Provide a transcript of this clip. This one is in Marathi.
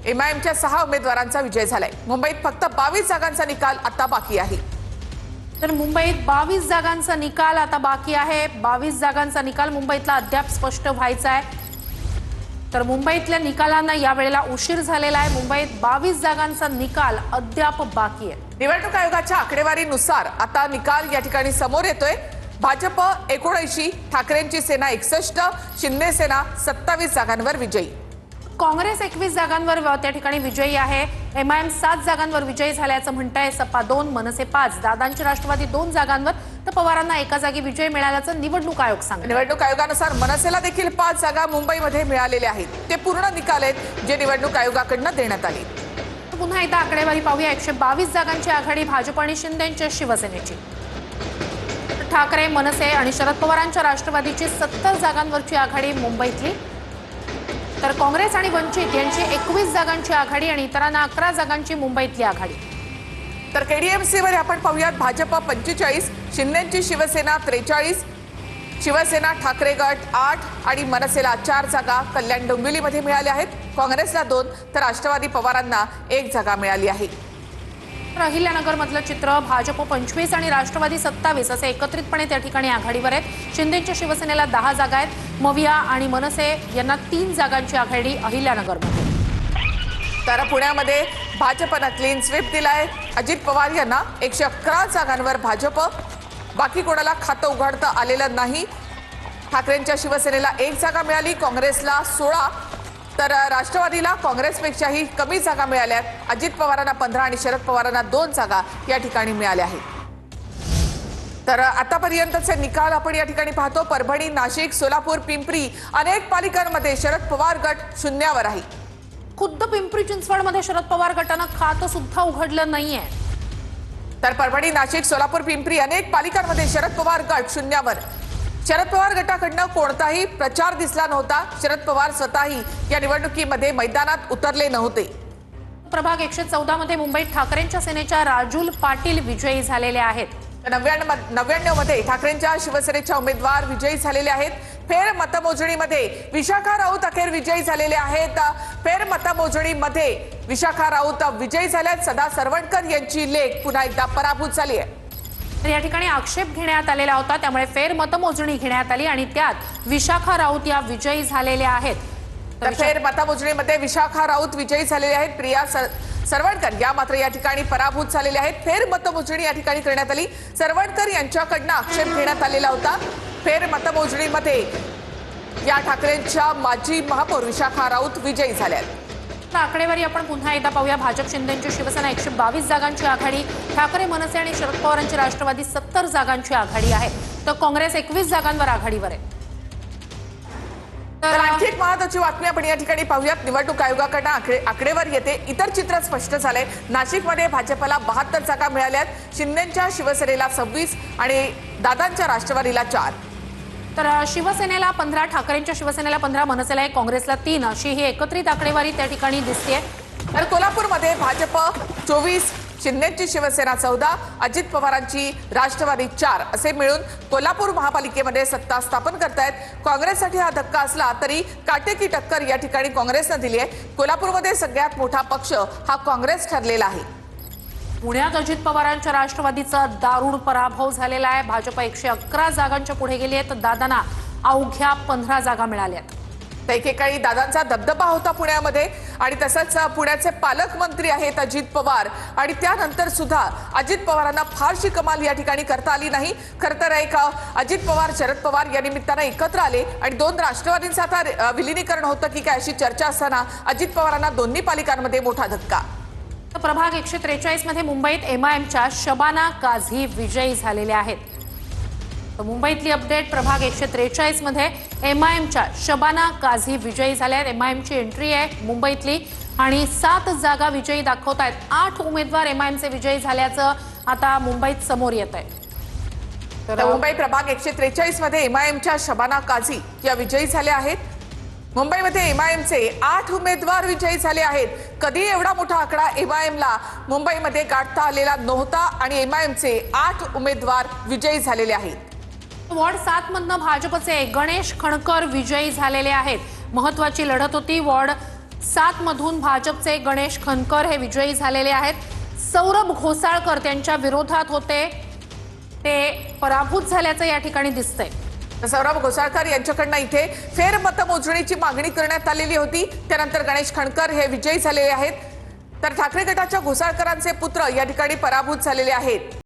एमआयएमच्या 6 उमेदवारांचा विजय झालाय। मुंबईत फक्त 22 जागांचा निकाल आता बाकी आहे। तर मुंबईत 22 जागांचा निकाल आता बाकी आहे। 22 जागांचा निकाल मुंबईतला अद्याप स्पष्ट व्हायचा आहे। तर मुंबईतल्या निकालांना यावेळेला उशीर झालेला आहे। मुंबईत 22 जागांचा निकाल अद्याप बाकी आहे। निवडणूक आयोगाच्या आकडेवारीनुसार आता निकाल या ठिकाणी समोर येतोय। भाजप 79, ठाकरेंची सेना 61, शिंदे सेना 27 जागांवर विजयी। काँग्रेस 21 जागांवर त्या ठिकाणी विजयी आहे। एमआयएम 7 जागांवर विजयी झाल्याचं म्हणताय। सपा 2, मनसे 5, दादांची राष्ट्रवादी 2 जागांवर तर पवारांना एका जागी विजय मिळाल्याचं निवडणूक आयोग सांगतो। निवडणूक आयोगानुसार मनसेला देखील 5 जागा मुंबईमध्ये मिळालेल्या आहेत। ते पूर्ण निकाल आहेत जे निवडणूक आयोगाकडून देण्यात आले। पुन्हा एकदा आकडेवारी पाहूया। 122 जागांची आघाडी भाजप आणि शिंदेच्या शिवसेनेची। ठाकरे, मनसे आणि शरद पवारांच्या राष्ट्रवादीची 70 जागांवरची आघाडी मुंबईतली। तर काँग्रेस आणि वंचित यांची 21 जागांची आघाडी आणि इतरांना 11 जागांची मुंबईतली आघाडी। तर केडीएमसी मध्ये आपण पाहूयात भाजप 45, शिंदेची शिवसेना 43, शिवसेना ठाकरे गट 8 आणि मनसेला 4 जागा कल्याण डोंबिवलीमध्ये मिळाल्या आहेत। काँग्रेसला 2 तर राष्ट्रवादी पवारांना 1 जागा मिळाली आहे। अहिल्यानगर मधलं चित्र भाजप 25 आणि राष्ट्रवादी 27 असे एकत्रितपणे त्या ठिकाणी आघाडीवर आहेत। शिंदेच्या शिवसेनेला 10 जागा आहेत। मविया आणि मनसे यांना 3 जागांची आघाडी अहिल्यानगरमध्ये। तर पुण्यामध्ये भाजपनं क्लीन स्वीप दिलाय। अजित पवार यांना 111 जागांवर भाजप, बाकी कोणाला खातं उघडता आलेलं नाही। ठाकरेंच्या शिवसेनेला 1 जागा मिळाली, काँग्रेसला 16 तर राष्ट्रवादीला काँग्रेसपेक्षाही कमी जागा मिळाल्यात। अजित पवारांना 15 आणि शरद पवारांना 2 जागा या ठिकाणी मिळाल्या आहेत। तर आतापर्यंतचे निकाल आपण या ठिकाणी पाहतो। परभणी, नाशिक, सोलापूर, पिंपरी अनेक पालिकांमध्ये शरद पवार गट शून्यावर आहे। खुद्द पिंपरी चिंचवडमध्ये शरद पवार गटानं खातं सुद्धा उघडलं नाहीये। तर परभणी, नाशिक, सोलापूर, पिंपरी अनेक पालिकांमध्ये शरद पवार गट शून्यावर। शरद पवार गटाकडनं कोणताही प्रचार दिसला नव्हता। शरद पवार स्वतःही या निवडणुकीमध्ये मैदानात उतरले नव्हते। प्रभाग 114 मध्ये मुंबईत ठाकरेंच्या सेनेच्या राजुल पाटील विजयी झालेले आहेत। 99 मध्ये ठाकरेंच्या शिवसेनेच्या उमेदवार विजयी झालेले आहेत। फेर मतमोजणीमध्ये विशाखा राऊत अखेर विजयी झालेले आहेत। फेर मतमोजणीमध्ये विशाखा राऊत विजयी झाल्यात। सदा सरवणकर यांची लेख पुन्हा एकदा पराभूत झाली आहे। तर या ठिकाणी आक्षेप घेण्यात आलेला होता, त्यामुळे फेर मतमोजणी घेण्यात आली आणि त्यात विशाखा राऊत या विजयी झालेल्या आहेत। तर फेर मतमोजणीमध्ये विशाखा राऊत विजयी झालेले आहेत। प्रिया सरवणकर या मात्र या ठिकाणी पराभूत झालेले आहेत। फेर मतमोजणी या ठिकाणी करण्यात आली। सरवणकर यांच्याकडनं आक्षेप घेण्यात आलेला होता। फेर मतमोजणीमध्ये या ठाकरेंच्या माजी महापौर विशाखा राऊत विजयी झाल्यात। आकडेवारी आपण पुन्हा एकदा पाहूया। भाजप, शिंदेची शिवसेना 122 जागांची आघाडी, ठाकरे, मनसे आणि शरद पवारांची राष्ट्रवादी 70 जागांची आघाडी आहे। तर काँग्रेस 21 जागांवर आघाडीवर आहे। तर आणखी एक महत्त्वाची बातमी आपण या ठिकाणी पाहूयात। निवडणूक आयोगाकडनं आकडेवारी येते। इतर चित्र स्पष्ट झालंय। नाशिकमध्ये भाजपला 72 जागा मिळाल्यात। शिंदेच्या शिवसेनेला 26 आणि दादांच्या राष्ट्रवादीला 4 तर शिवसेनेला 15, ठाकरेंच्या शिवसेनेला 15, मनसेला 1, काँग्रेसला 3 अशी ही एकत्रित आकडेवारी त्या ठिकाणी दिसते। तर कोल्हापूरमध्ये भाजप 24, शिंदेची शिवसेना 14, अजित पवारांची राष्ट्रवादी 4 असे मिळून कोल्हापूर महापालिकेमध्ये सत्ता स्थापन करतायत। काँग्रेससाठी हा धक्का असला तरी काटेकी टक्कर या ठिकाणी काँग्रेसने दिली आहे। कोल्हापूरमध्ये सगळ्यात मोठा पक्ष हा काँग्रेस ठरलेला आहे। पुण्यात अजित पवारांच्या राष्ट्रवादीचा दारुण पराभव झालेला आहे। भाजप 111 जागांच्या पुढे गेली आहे, तर दादांना अवघ्या 15 जागा मिळाल्यात। तर एकेकाळी दादांचा दबदबा होता पुण्यामध्ये आणि तसंच पुण्याचे पालकमंत्री आहेत अजित पवार आणि त्यानंतर सुद्धा अजित पवारांना फारशी कमाल या ठिकाणी करता आली नाही। खरं तर एक अजित पवार, शरद पवार या निमित्तानं एकत्र आले आणि 2 राष्ट्रवादींचं आता विलिनीकरण होतं की काय अशी चर्चा असताना अजित पवारांना दोन्ही पालिकांमध्ये मोठा धक्का। प्रभाग 143 मध्ये मुंबईत एमआयएमच्या शबाना काझी विजयी झालेल्या आहेत। तर मुंबईतली अपडेट प्रभाग 143 मध्ये एमआयएमच्या शबाना काझी विजयी झाल्या आहेत। एमआयएमची एंट्री आहे मुंबईतली आणि 7 जागा विजयी दाखवत आहेत। 8 उमेदवार एमआयएमचे विजयी झाल्याचं आता मुंबईत समोर येत आहे। तर मुंबई प्रभाग 143 मध्ये एमआयएमच्या शबाना काझी या विजयी झाल्या आहेत। मुंबईमध्ये एमआयएमचे 8 उमेदवार विजयी झाले आहेत। कधी एवढा मोठा आकडा एमआयएमला मुंबईमध्ये गाठता आलेला नव्हता आणि एमआयएमचे 8 उमेदवार विजयी झालेले आहेत। वॉर्ड 7 मधनं भाजपचे गणेश खणकर विजयी झालेले आहेत। महत्त्वाची लढत होती। वॉर्ड 7 मधून भाजपचे गणेश खनकर हे विजयी झालेले आहेत. सौरभ घोसाळकर त्यांच्या विरोधात होते, ते पराभूत झाल्याचं या ठिकाणी दिसतंय. सौरभ घोसाळकर यांच्याकडनं इथे फेरमतमोजणीची मागणी करण्यात आलेली होती. त्यानंतर गणेश खणकर हे विजयी झालेले आहेत. तर ठाकरे गटाच्या घोसाळकरांचे पुत्र या ठिकाणी पराभूत झालेले आहेत.